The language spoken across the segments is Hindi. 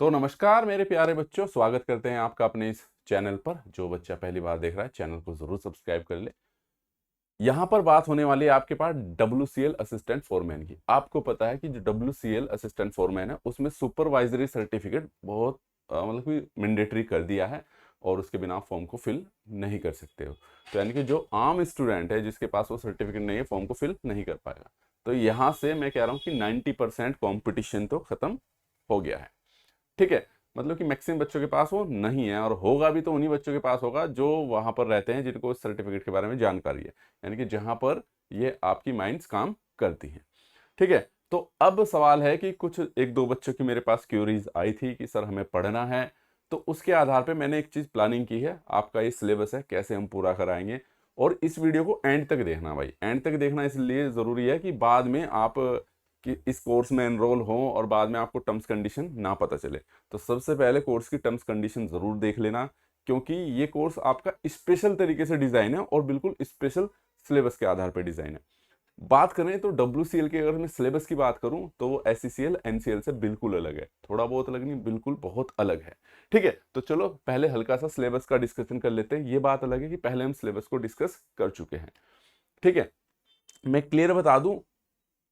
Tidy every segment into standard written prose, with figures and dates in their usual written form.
तो नमस्कार मेरे प्यारे बच्चों, स्वागत करते हैं आपका अपने इस चैनल पर। जो बच्चा पहली बार देख रहा है चैनल को जरूर सब्सक्राइब कर ले। यहाँ पर बात होने वाली है आपके पास WCL असिस्टेंट फोरमैन की। आपको पता है कि जो WCL असिस्टेंट फोरमैन है उसमें सुपरवाइजरी सर्टिफिकेट बहुत मतलब कि मैंडेटरी कर दिया है और उसके बिना फॉर्म को फिल नहीं कर सकते हो। तो यानी कि जो आम स्टूडेंट है जिसके पास वो सर्टिफिकेट नहीं है फॉर्म को फिल नहीं कर पाएगा। तो यहाँ से मैं कह रहा हूँ कि 90% कॉम्पिटिशन तो खत्म हो गया है। ठीक है, मतलब कि मैक्सिमम बच्चों के पास वो नहीं है, और होगा भी तो उन्हीं बच्चों के पास होगा जो वहां पर रहते हैं जिनको इस सर्टिफिकेट के बारे में जानकारी है, यानी कि जहां पर ये आपकी माइंड्स काम करती हैं। ठीक है, तो अब सवाल है कि कुछ एक दो बच्चों की मेरे पास क्यूरीज आई थी कि सर हमें पढ़ना है, तो उसके आधार पे मैंने एक चीज प्लानिंग की है। आपका ये सिलेबस है, कैसे हम पूरा कराएंगे। और इस वीडियो को एंड तक देखना भाई, एंड तक देखना इसलिए जरूरी है कि बाद में आप कि इस कोर्स में एनरोल हो और बाद में आपको टर्म्स कंडीशन ना पता चले। तो सबसे पहले कोर्स की टर्म्स कंडीशन जरूर देख लेना, क्योंकि ये कोर्स आपका स्पेशल तरीके से डिजाइन है और बिल्कुल स्पेशल सिलेबस के आधार पर डिजाइन है। बात करें तो WCL की, अगर मैं सिलेबस की बात करूं तो वो SCCL NCL से बिल्कुल अलग है। थोड़ा बहुत अलग नहीं, बिल्कुल बहुत अलग है। ठीक है, तो चलो पहले हल्का सा सिलेबस का डिस्कशन कर लेते हैं। ये बात अलग है कि पहले हम सिलेबस को डिस्कस कर चुके हैं। ठीक है, मैं क्लियर बता दूं,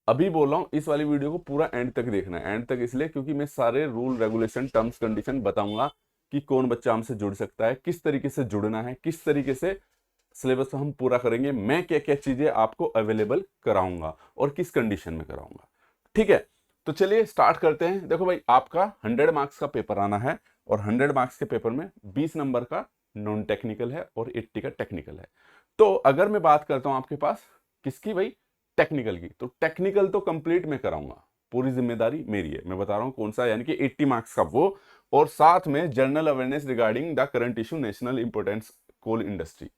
अभी बोल रहा हूँ इस वाली वीडियो को पूरा एंड तक देखना है। एंड तक इसलिए क्योंकि मैं सारे रूल रेगुलेशन टर्म्स कंडीशन बताऊंगा कि कौन बच्चा हमसे जुड़ सकता है, किस तरीके से जुड़ना है, किस तरीके से सिलेबस हम पूरा करेंगे, मैं क्या क्या चीजें आपको अवेलेबल कराऊंगा और किस कंडीशन में कराऊंगा। ठीक है, तो चलिए स्टार्ट करते हैं। देखो भाई, आपका 100 मार्क्स का पेपर आना है और 100 मार्क्स के पेपर में 20 नंबर का नॉन टेक्निकल है और 80 का टेक्निकल है। तो अगर मैं बात करता हूं आपके पास किसकी भाई, टेक्निकल की, तो टेक्निकल तो कंप्लीट मैं कराऊंगा, पूरी जिम्मेदारी मेरी है। मैं बता रहा हूं कौन सा, यानी कि 80 मार्क्स का वो, और साथ में general awareness regarding the current issue national importance coal industry,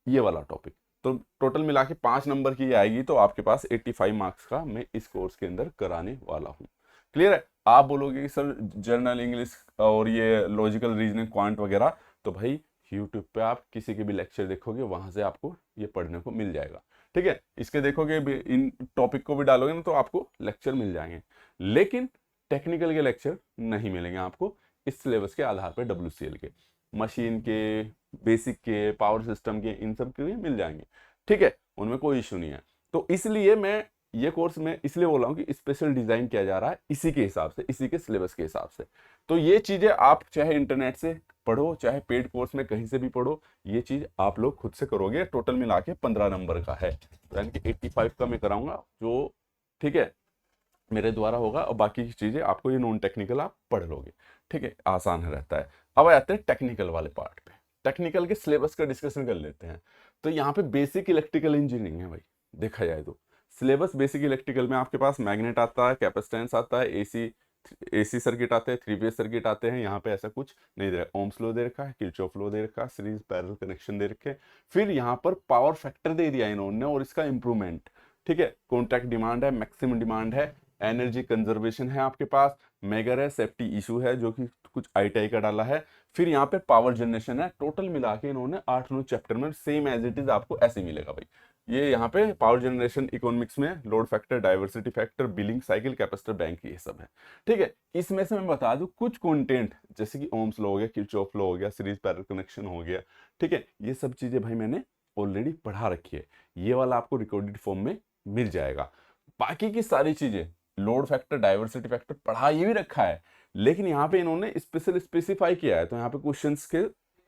ये वाला टॉपिक। तो टोटल मिला के 5 नंबर की आएगी, तो आपके पास 85 मार्क्स का मैं इस कोर्स के अंदर कराने वाला हूँ। क्लियर है? आप बोलोगे कि सर जर्नल इंग्लिश और ये लॉजिकल रीजनिंग क्वांट वगैरह, तो भाई यूट्यूब पे आप किसी के भी लेक्चर देखोगे वहां से आपको ये पढ़ने को मिल जाएगा। ठीक है, इसके देखोगे इन टॉपिक को भी डालोगे ना तो आपको लेक्चर मिल जाएंगे, लेकिन टेक्निकल के लेक्चर नहीं मिलेंगे आपको इस सिलेबस के आधार पर। WCL के, मशीन के, बेसिक के, पावर सिस्टम के, इन सब के भी मिल जाएंगे। ठीक है, उनमें कोई इशू नहीं है। तो इसलिए मैं ये कोर्स में इसलिए बोल रहा हूँ कि स्पेशल डिजाइन किया जा रहा है इसी के हिसाब से, इसी के सिलेबस के हिसाब से। तो ये चीजें आप चाहे इंटरनेट से पढ़ो चाहे पेड कोर्स में कहीं से भी पढ़ो, ये चीज आप लोग खुद से करोगे। टोटल मिला के 15 नंबर का है, तो यानी कि 85 का मैं कराऊंगा जो, ठीक है, मेरे द्वारा होगा, और बाकी की चीजें आपको ये नॉन टेक्निकल आप पढ़ लोगे। ठीक है, आसान है रहता है। अब आते हैं टेक्निकल वाले पार्ट पे। टेक्निकल के सिलेबस का डिस्कशन कर लेते हैं। तो यहाँ पे बेसिक इलेक्ट्रिकल इंजीनियरिंग है भाई, देखा जाए तो सिलेबस बेसिक इलेक्ट्रिकल में आपके पास मैग्नेट आता है, कैपेसिटेंस आता है, एसी सर्किट आते हैं, 3 फेज सर्किट आते हैं। यहाँ पे ऐसा कुछ नहीं दे रहा, ओम्स लॉ दे रखा है, किरचॉफ लॉ दे रखा है, सीरीज पैरेलल कनेक्शन दे रखे। फिर यहाँ पर पावर फैक्टर दे दिया इन्होंने और इसका इंप्रूवमेंट। ठीक है, कॉन्ट्रैक्ट डिमांड है, मैक्सिमम डिमांड है, एनर्जी कंजर्वेशन है आपके पास, मेगर है, सेफ्टी इशू है जो कि कुछ ITI का डाला है। फिर यहाँ पे पावर जनरेशन है। टोटल मिला के इन्होंने 8-9 चैप्टर में सेम एज इट इज आपको ऐसे मिलेगा भाई। ये यहाँ पे पावर जनरेशन इकोनॉमिक्स में load factor, diversity factor, billing cycle, capacitor bank, ये सब है। ठीक है, इसमें से मैं बता दूं कुछ कंटेंट, जैसे कि ओम्स लॉ हो गया, किरचॉफ लॉ हो गया, सीरीज पैरेलल कनेक्शन हो गया। ठीक है, ये सब चीजें भाई मैंने ऑलरेडी पढ़ा रखी है, ये वाला आपको रिकॉर्डेड फॉर्म में मिल जाएगा। बाकी की सारी चीजें, लोड फैक्टर, डाइवर्सिटी फैक्टर पढ़ा ये भी रखा है, लेकिन यहाँ पे इन्होंने स्पेशल स्पेसिफाई किया है, तो यहाँ पे क्वेश्चंस के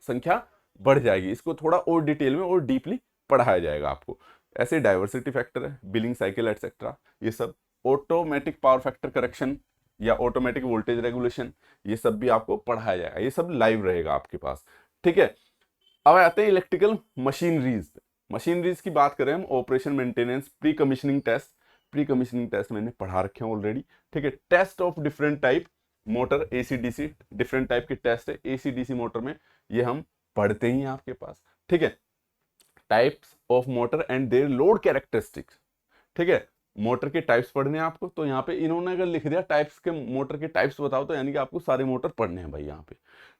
संख्या बढ़ जाएगी, इसको थोड़ा और डिटेल में और डीपली पढ़ाया जाएगा आपको। ऐसे डाइवर्सिटी फैक्टर है, बिलिंग साइकिल एटसेट्रा, ये सब, ऑटोमेटिक पावर फैक्टर करेक्शन या ऑटोमेटिक वोल्टेज रेगुलेशन, ये सब भी आपको पढ़ाया जाएगा, ये सब लाइव रहेगा आपके पास। ठीक है, अब आते हैं इलेक्ट्रिकल मशीनरीज। मशीनरीज की बात करें हम, operation, maintenance, pre commissioning test. Pre commissioning test मैंने पढ़ा रखे हैं ऑलरेडी। ठीक है, test of different type motor, AC DC, different type के टेस्ट है AC DC मोटर में, ये हम पढ़ते ही हैं आपके पास। ठीक है, types of motor and their load characteristics. ठीक है, मोटर के टाइप्स पढ़ने हैं आपको, तो यहाँ पे इन्होंने अगर लिख दिया टाइप्स के, मोटर के टाइप्स बताओ, तो यानी कि आपको सारे मोटर पढ़ने हैं भाई यहाँ पे।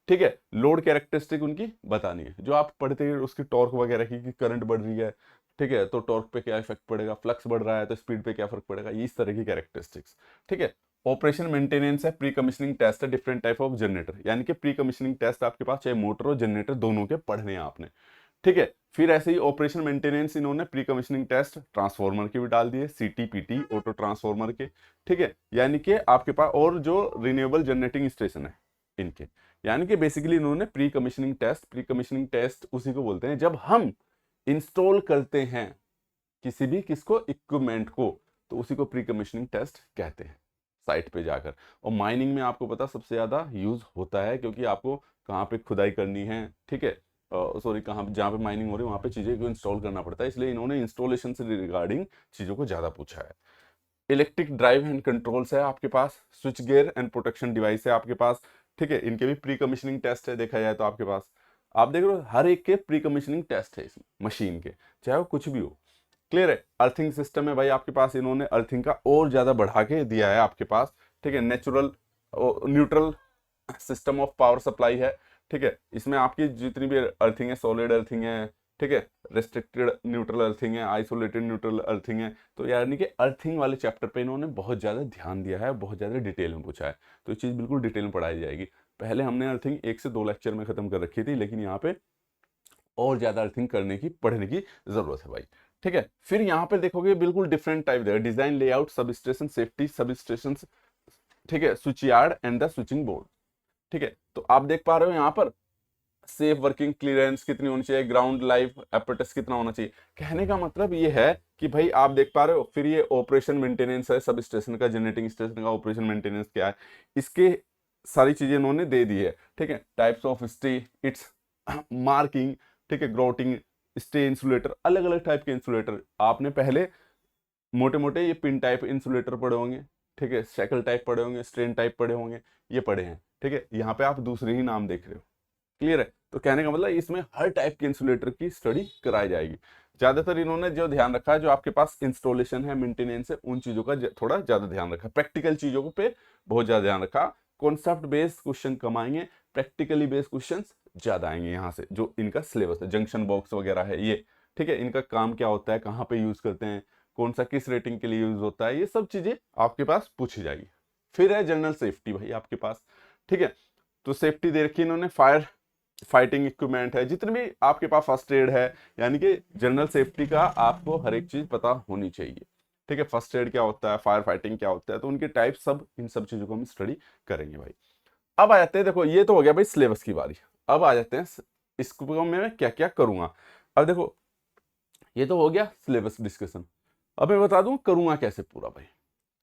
ठीक है, लोड कैरेक्टरिस्टिक उनकी बतानी है, जो आप पढ़ते हैं उसकी टॉर्क वगैरह की, कि करंट बढ़ रही है, ठीक है, तो टॉर्क पे क्या इफेक्ट पड़ेगा, फ्लक्स बढ़ रहा है तो स्पीड पे क्या फर्क पड़ेगा, ये इस तरह की कैरेक्टरिस्टिक्स। ठीक है, ऑपरेशन मेंटेनेंस है, प्री कमीशनिंग टेस्ट है, डिफरेंट टाइप ऑफ जनरेटर, यानी कि प्री कमीशनिंग टेस्ट आपके पास चाहे मोटर और जनरेटर दोनों के पढ़ने हैं आपने, ठीक है। फिर ऐसे ही ऑपरेशन मेंटेनेंस इन्होंने प्री कमीशनिंग टेस्ट ट्रांसफार्मर के भी डाल दिए, सीटी पीटी ऑटो ट्रांसफार्मर के, ठीक है, यानी कि आपके पास और जो रिन्यूएबल जनरेटिंग स्टेशन है इनके, यानी कि बेसिकली इन्होंने प्री कमीशनिंग टेस्ट उसी को बोलते हैं जब हम इंस्टॉल करते हैं किसी भी किसको इक्विपमेंट को, तो उसी को प्री कमीशनिंग टेस्ट कहते हैं साइट पे जाकर। और माइनिंग में आपको पता सबसे ज्यादा यूज होता है, क्योंकि आपको कहाँ पे खुदाई करनी है, ठीक है, सॉरी कहाँ जहाँ पे माइनिंग हो रही है वहाँ पे चीजें को इंस्टॉल करना पड़ता है, इसलिए इन्होंने इंस्टॉलेशन से रिगार्डिंग चीजों को ज्यादा पूछा है। इलेक्ट्रिक ड्राइव एंड कंट्रोल्स है आपके पास, switch gear and protection device है आपके पास, ठीक है, इनके भी प्री कमीशनिंग टेस्ट है देखा जाए तो आपके पास। आप देख रहे हो हर एक के प्री कमीशनिंग टेस्ट है इस मशीन के, चाहे वो कुछ भी हो। क्लियर है। अर्थिंग सिस्टम है भाई आपके पास, इन्होंने अर्थिंग का और ज्यादा बढ़ा के दिया है आपके पास, ठीक है। Natural neutral system of power supply है, ठीक है, इसमें आपकी जितनी भी अर्थिंग है, सॉलिड अर्थिंग है, ठीक है, रेस्ट्रिक्टेड न्यूट्रल अर्थिंग है, आइसोलेटेड न्यूट्रल अर्थिंग है, तो यानी कि अर्थिंग वाले चैप्टर पे इन्होंने बहुत ज्यादा ध्यान दिया है, बहुत ज्यादा डिटेल में पूछा है, तो ये चीज बिल्कुल डिटेल में पढ़ाई जाएगी। पहले हमने अर्थिंग 1 से 2 लेक्चर में खत्म कर रखी थी, लेकिन यहाँ पे और ज्यादा अर्थिंग करने की पढ़ने की जरूरत है भाई, ठीक है। फिर यहाँ पे देखोगे बिल्कुल डिफरेंट टाइप देगा, design layout sub station safety sub station, ठीक है, switch yard and the switching board, ठीक है। तो आप देख पा रहे हो यहाँ पर सेफ वर्किंग क्लियरेंस कितनी होनी चाहिए, ग्राउंड लाइव एपरेटस कितना होना चाहिए। कहने का मतलब ये है कि भाई आप देख पा रहे हो, फिर ये ऑपरेशन मेंटेनेंस है सब स्टेशन का, जनरेटिंग स्टेशन का ऑपरेशन मेंटेनेंस क्या है, इसके सारी चीजें इन्होंने दे दी है, ठीक है। Types of stay, it's marking, ठीक है, ग्रोटिंग, स्टे इंसुलेटर, अलग अलग टाइप के इंसुलेटर आपने पहले मोटे मोटे ये पिन टाइप इंसुलेटर पढ़े होंगे, ठीक है, शैकल टाइप पढ़े होंगे, स्ट्रेन टाइप पढ़े होंगे, ये पढ़े हैं, ठीक है। यहाँ पे आप दूसरे ही नाम देख रहे हो, क्लियर है। तो कहने का मतलब इसमें हर टाइप के इंसुलेटर की स्टडी कराई जाएगी। ज्यादातर इन्होंने जो ध्यान रखा है, जो आपके पास इंस्टॉलेशन है, मेंटेनेंस है, उन चीजों का थोड़ा ज्यादा ध्यान रखा, प्रैक्टिकल चीजों पे बहुत ज्यादा ध्यान रखा। कॉन्सेप्ट बेस्ड क्वेश्चन कम आएंगे, प्रैक्टिकली बेस्ड क्वेश्चन ज्यादा आएंगे यहाँ से, जो इनका सिलेबस है, जंक्शन बॉक्स वगैरह है ये, ठीक है, इनका काम क्या होता है, कहाँ पे यूज करते हैं, कौन सा किस रेटिंग के लिए यूज होता है, ये सब चीजें आपके पास पूछी जाएगी। फिर है जनरल सेफ्टी भाई आपके पास, ठीक है। तो सेफ्टी दे रखी इन्होंने, फाइटिंग इक्विपमेंट है, जितने भी आपके पास फर्स्ट एड है, यानी कि जनरल सेफ्टी का आपको हर एक चीज पता होनी चाहिए, ठीक है। फर्स्ट एड क्या होता है, फायर फाइटिंग क्या होता है, तो उनके टाइप सब, इन सब चीजों को हम स्टडी करेंगे भाई। अब आ जाते हैं, देखो ये तो हो गया भाई सिलेबस की बारी, अब आ जाते हैं इसको मैं क्या क्या करूंगा। अब देखो ये तो हो गया सिलेबस डिस्कशन, अब मैं बता दूं करूंगा कैसे पूरा भाई।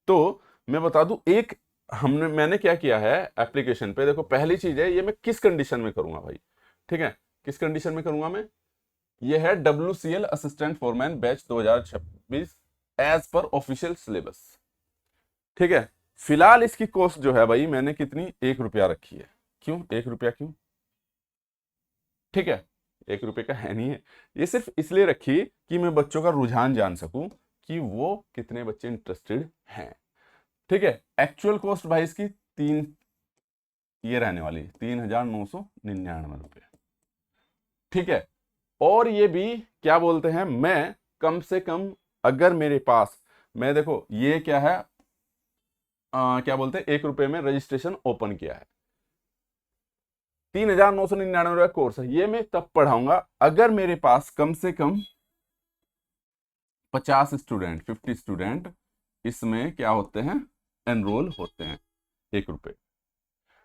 तो मैं बता दूं एक मैंने क्या किया है एप्लीकेशन पे, देखो पहली चीज है ये मैं किस कंडीशन में करूंगा भाई, ठीक है, किस कंडीशन में करूंगा मैं, ये है WCL assistant foreman batch 2026 as per official syllabus, ठीक है। फिलहाल इसकी कॉस्ट जो है भाई मैंने कितनी, 1 रुपया रखी है। क्यों 1 रुपया, क्यों, ठीक है, 1 रुपये का है नहीं है, ये सिर्फ इसलिए रखी कि मैं बच्चों का रुझान जान सकूं कि वो कितने बच्चे इंटरेस्टेड हैं, ठीक है। एक्चुअल कॉस्ट भाई इसकी ये रहने वाली 3,999 रुपये, ठीक है। और ये भी क्या बोलते हैं, मैं कम से कम अगर मेरे पास, मैं देखो ये क्या है, क्या बोलते हैं, 1 रुपये में रजिस्ट्रेशन ओपन किया है, 3,999 कोर्स है, ये मैं तब पढ़ाऊंगा अगर मेरे पास कम से कम 50 स्टूडेंट, 50 स्टूडेंट इसमें क्या होते हैं, एनरोल होते हैं, 1 रुपये।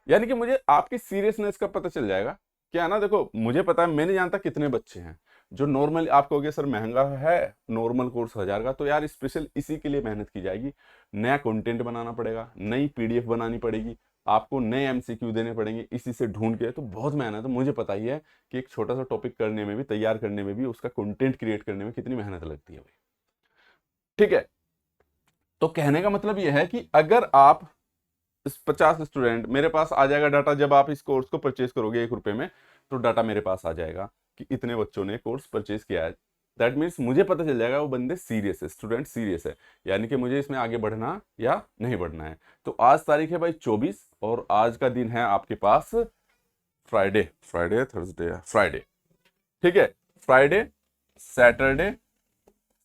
यानी कि मुझे आपकी सीरियसनेस का पता चल जाएगा। क्या है ना, देखो मुझे पता है, मैं नहीं जानता कितने बच्चे हैं, जो नॉर्मल आप कहोगे सर महंगा है नॉर्मल कोर्स 1000 का, तो यार स्पेशल इसी के लिए मेहनत की जाएगी, नया कंटेंट बनाना पड़ेगा, नई PDF बनानी पड़ेगी, आपको नए MCQ देने पड़ेंगे, इसी से ढूंढ के, तो बहुत मेहनत है, मुझे पता ही है कि एक छोटा सा टॉपिक करने में भी, तैयार करने में भी, उसका कंटेंट क्रिएट करने में कितनी मेहनत लगती है भाई, ठीक है। तो कहने का मतलब यह है कि अगर आप 50 स्टूडेंट, मेरे पास आ जाएगा डाटा, जब आप इस कोर्स को परचेज करोगे 1 रुपये में, तो डाटा मेरे पास आ जाएगा कि इतने बच्चों ने कोर्स परचेज किया है। दैट मीन्स मुझे पता चल जाएगा वो बंदे सीरियस है, स्टूडेंट सीरियस है, यानी कि मुझे इसमें आगे बढ़ना या नहीं बढ़ना है। तो आज तारीख है भाई 24, और आज का दिन है आपके पास फ्राइडे, थर्सडे, फ्राइडे, ठीक है, फ्राइडे, सैटरडे,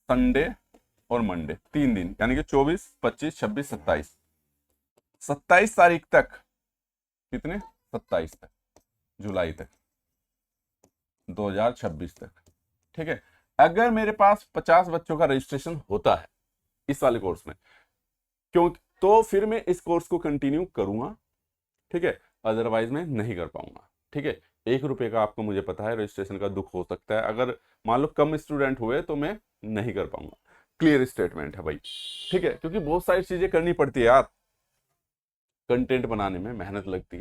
संडे और मंडे, 3 दिन, यानी कि 24, 25, 26, 27, 27 तारीख तक, कितने 27 तक, जुलाई तक 2026 तक। ठीक है, अगर मेरे पास 50 बच्चों का रजिस्ट्रेशन होता है इस वाले कोर्स में, क्यों, तो फिर मैं इस कोर्स को कंटिन्यू करूंगा। ठीक है, अदरवाइज मैं नहीं कर पाऊंगा। ठीक है, 1 रुपए का आपको मुझे पता है रजिस्ट्रेशन का दुख हो सकता है, अगर मान लो कम स्टूडेंट हुए तो मैं नहीं कर पाऊंगा। क्लियर स्टेटमेंट है भाई। ठीक है, क्योंकि बहुत सारी चीजें करनी पड़ती है यार, कंटेंट बनाने में मेहनत लगती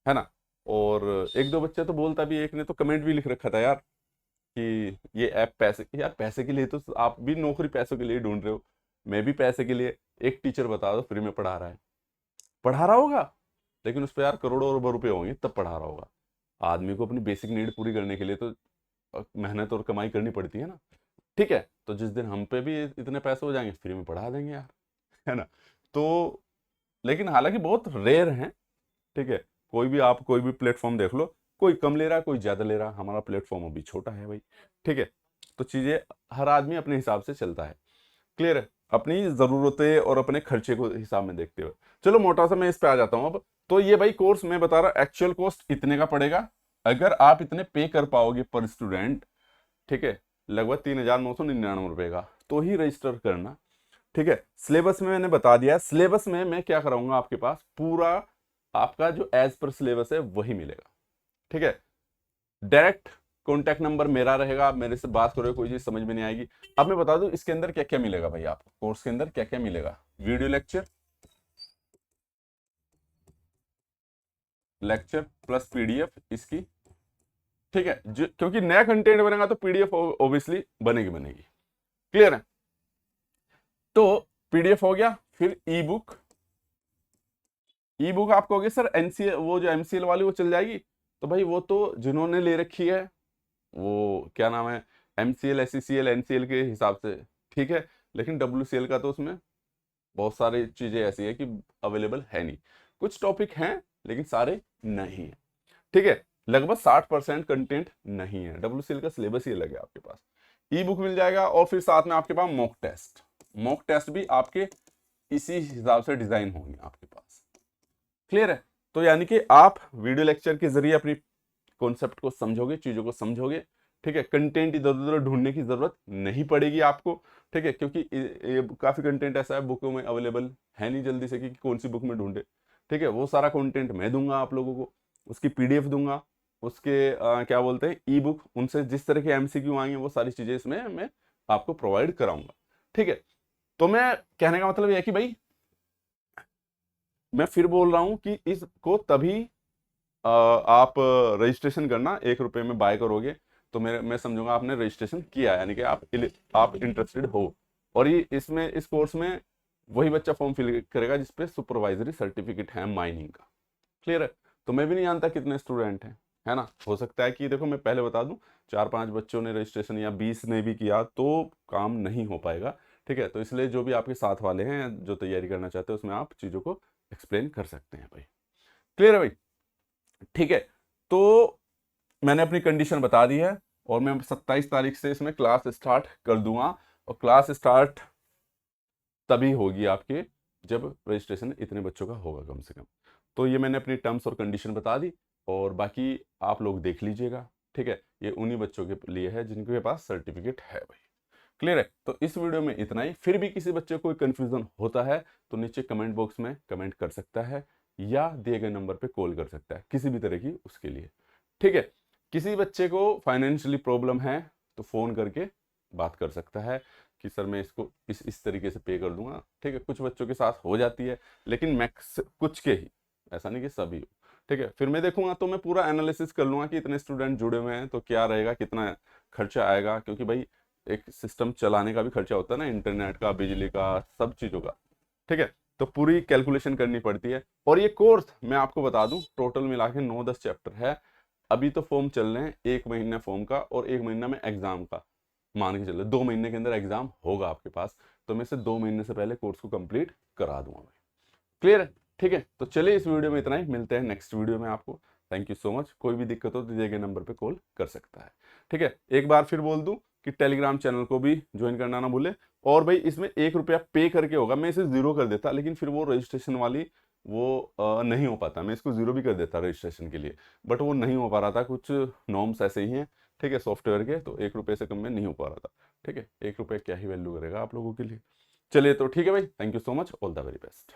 है ना। और एक दो बच्चे तो बोलता भी, एक ने तो कमेंट भी लिख रखा था यार कि ये ऐप पैसे, यार पैसे के लिए तो आप भी नौकरी पैसों के लिए ढूंढ रहे हो, मैं भी पैसे के लिए। एक टीचर बता दो फ्री में पढ़ा रहा है, पढ़ा रहा होगा, लेकिन उस पर यार करोड़ों अरबों रुपए होंगे तब पढ़ा रहा होगा। आदमी को अपनी बेसिक नीड पूरी करने के लिए तो मेहनत और कमाई करनी पड़ती है ना। ठीक है, तो जिस दिन हम पे भी इतने पैसे हो जाएंगे फ्री में पढ़ा देंगे यार, है ना। तो लेकिन हालांकि बहुत रेयर हैं। ठीक है, कोई भी आप कोई भी प्लेटफॉर्म देख लो, कोई कम ले रहा है कोई ज्यादा ले रहा है, हमारा प्लेटफॉर्म अभी छोटा है भाई। ठीक है, तो चीजें हर आदमी अपने हिसाब से चलता है। क्लियर है, अपनी जरूरतें और अपने खर्चे को हिसाब में देखते हुए। चलो मोटा सा मैं इस पे आ जाता हूँ अब। तो ये भाई कोर्स मैं बता रहा, एक्चुअल कॉस्ट इतने का पड़ेगा, अगर आप इतने पे कर पाओगे पर स्टूडेंट। ठीक है, लगभग 3,999 रुपए का, तो ही रजिस्टर करना। ठीक है, सिलेबस में मैंने बता दिया, सिलेबस में मैं क्या कराऊंगा आपके पास पूरा, आपका जो एज पर सिलेबस है वही मिलेगा। ठीक है, डायरेक्ट कॉन्टैक्ट नंबर मेरा रहेगा, आप मेरे से बात करोगे, कोई चीज समझ में नहीं आएगी। अब मैं बता दूं इसके अंदर क्या क्या मिलेगा भाई, आपको कोर्स के अंदर क्या क्या मिलेगा। Video lecture, lecture plus PDF इसकी। ठीक है, जो क्योंकि नया कंटेंट बनेगा तो पीडीएफ ऑब्वियसली बनेगी बनेगी। क्लियर है, तो पीडीएफ हो गया, फिर ई बुक। ई बुक आप कहोगे सर एनसीएल, वो जो एमसीएल वाली वो चल जाएगी, तो भाई वो तो जिन्होंने ले रखी है, वो क्या नाम है, एमसीएल एससीएल एनसीएल के हिसाब से। ठीक है, लेकिन डब्ल्यूसीएल का तो उसमें बहुत सारी चीजें ऐसी है कि अवेलेबल है नहीं, कुछ टॉपिक हैं लेकिन सारे नहीं है। ठीक है, लगभग 60% कंटेंट नहीं है, डब्ल्यूसीएल का सिलेबस ही अलग है आपके पास। ई बुक मिल जाएगा, और फिर साथ में आपके पास मॉक टेस्ट, मॉक टेस्ट भी आपके इसी हिसाब से डिजाइन होंगे आपके पास। क्लियर है, तो यानी कि आप वीडियो लेक्चर के जरिए अपनी कॉन्सेप्ट को समझोगे, चीजों को समझोगे। ठीक है, कंटेंट इधर उधर ढूंढने की जरूरत नहीं पड़ेगी आपको। ठीक है, क्योंकि ये काफी कंटेंट ऐसा है बुकों में अवेलेबल है नहीं जल्दी से कि कौन सी बुक में ढूंढे। ठीक है, वो सारा कंटेंट मैं दूंगा आप लोगों को, उसकी पीडीएफ दूंगा, उसके क्या बोलते हैं ई बुक, उनसे जिस तरह के एमसीक्यू आएंगे वो सारी चीजें इसमें मैं आपको प्रोवाइड कराऊंगा। ठीक है, तो मैं कहने का मतलब यह है कि भाई मैं फिर बोल रहा हूं कि इसको तभी आप रजिस्ट्रेशन करना, 1 रुपए में बाय करोगे तो मेरे मैं समझूंगा आपने रजिस्ट्रेशन किया है, यानी कि आप इंटरेस्टेड हो। और ये इसमें इस कोर्स में वही बच्चा फॉर्म फिल करेगा जिसपे सुपरवाइजरी सर्टिफिकेट है माइनिंग का। क्लियर है, तो मैं भी नहीं जानता कितने स्टूडेंट हैं, है ना। हो सकता है कि देखो मैं पहले बता दूं 4-5 बच्चों ने रजिस्ट्रेशन या 20 ने भी किया तो काम नहीं हो पाएगा। ठीक है, तो इसलिए जो भी आपके साथ वाले हैं जो तैयारी करना चाहते हैं उसमें आप चीज़ों को एक्सप्लेन कर सकते हैं भाई। क्लियर है भाई। ठीक है, तो मैंने अपनी कंडीशन बता दी है, और मैं 27 तारीख से इसमें क्लास स्टार्ट कर दूंगा, और क्लास स्टार्ट तभी होगी आपके जब रजिस्ट्रेशन इतने बच्चों का होगा कम से कम। तो ये मैंने अपनी टर्म्स और कंडीशन बता दी, और बाकी आप लोग देख लीजिएगा। ठीक है, ये उन्हीं बच्चों के लिए है जिनके पास सर्टिफिकेट है भाई। क्लियर है, तो इस वीडियो में इतना ही। फिर भी किसी बच्चे को कोई कंफ्यूजन होता है तो नीचे कमेंट बॉक्स में कमेंट कर सकता है, या दिए गए नंबर पे कॉल कर सकता है किसी भी तरह की उसके लिए। ठीक है, किसी बच्चे को फाइनेंशियली प्रॉब्लम है तो फोन करके बात कर सकता है कि सर मैं इसको इस तरीके से पे कर दूंगा। ठीक है, कुछ बच्चों के साथ हो जाती है, लेकिन मैक्स कुछ के ही, ऐसा नहीं कि सभी हो। ठीक है, फिर मैं देखूंगा तो मैं पूरा एनालिसिस कर लूंगा कि इतने स्टूडेंट जुड़े हुए हैं तो क्या रहेगा, कितना खर्चा आएगा, क्योंकि भाई एक सिस्टम चलाने का भी खर्चा होता है ना, इंटरनेट का, बिजली का, सब चीज़ों का। ठीक है, तो पूरी कैलकुलेशन करनी पड़ती है। और ये कोर्स मैं आपको बता दूं टोटल मिला के 9-10 चैप्टर है। अभी तो फॉर्म चल रहे हैं 1 महीना फॉर्म का, और 1 महीना में एग्जाम का, मान के चलो 2 महीने के अंदर एग्जाम होगा आपके पास, तो मैं से 2 महीने से पहले कोर्स को कंप्लीट करा दूंगा भाई। क्लियर है, ठीक है, तो चलिए इस वीडियो में इतना ही, मिलते हैं नेक्स्ट वीडियो में आपको। Thank you so much. कोई भी दिक्कत हो तो दिए गए नंबर पे कॉल कर सकता है। ठीक है, एक बार फिर बोल दूं कि टेलीग्राम चैनल को भी ज्वाइन करना ना भूले। और भाई इसमें 1 रुपया पे करके होगा, मैं इसे 0 कर देता, लेकिन फिर वो रजिस्ट्रेशन वाली वो नहीं हो पाता। मैं इसको ज़ीरो भी कर देता रजिस्ट्रेशन के लिए, बट वो नहीं हो पा रहा था, कुछ नॉर्म्स ऐसे ही हैं, ठीक है, सॉफ्टवेयर के, तो 1 रुपये से कम में नहीं हो पा रहा था। ठीक है, 1 रुपये क्या ही वैल्यू करेगा आप लोगों के लिए। चलिए तो ठीक है भाई, thank you so much, all the very best.